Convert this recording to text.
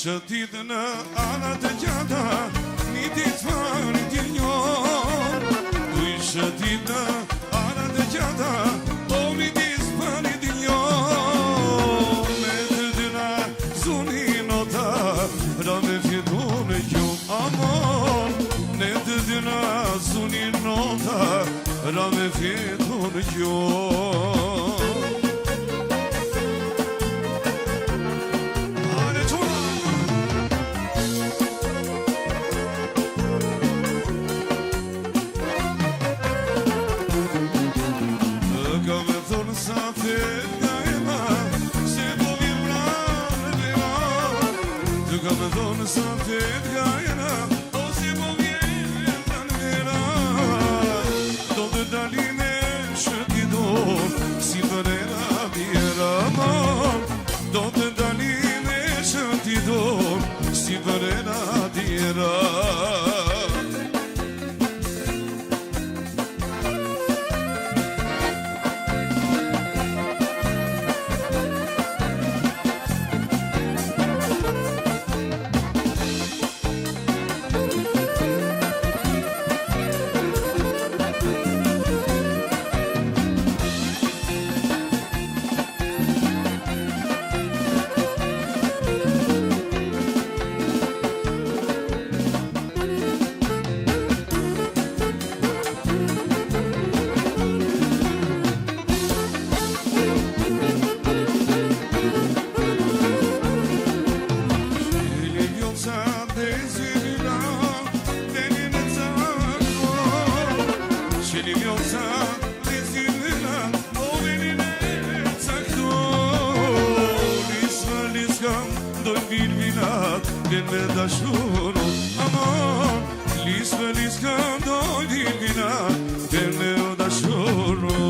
Shëtit në anët e gjata, një ditë farë t'i njohë. Tu i shëtit në anët e gjata, o një ditë farë t'i njohë. Me të dyna zuni nota, ra me fjetu në kjo amon. Me të dyna zuni nota, ra me fjetu në kjo. Ka me thonë sa fet ka jena, o si po vjen të në vera. Do të dalime shëti do, si për era dojnë virvinat dhe me dashuru. Amon, lis me lis këndoj virvinat dhe me dashuru.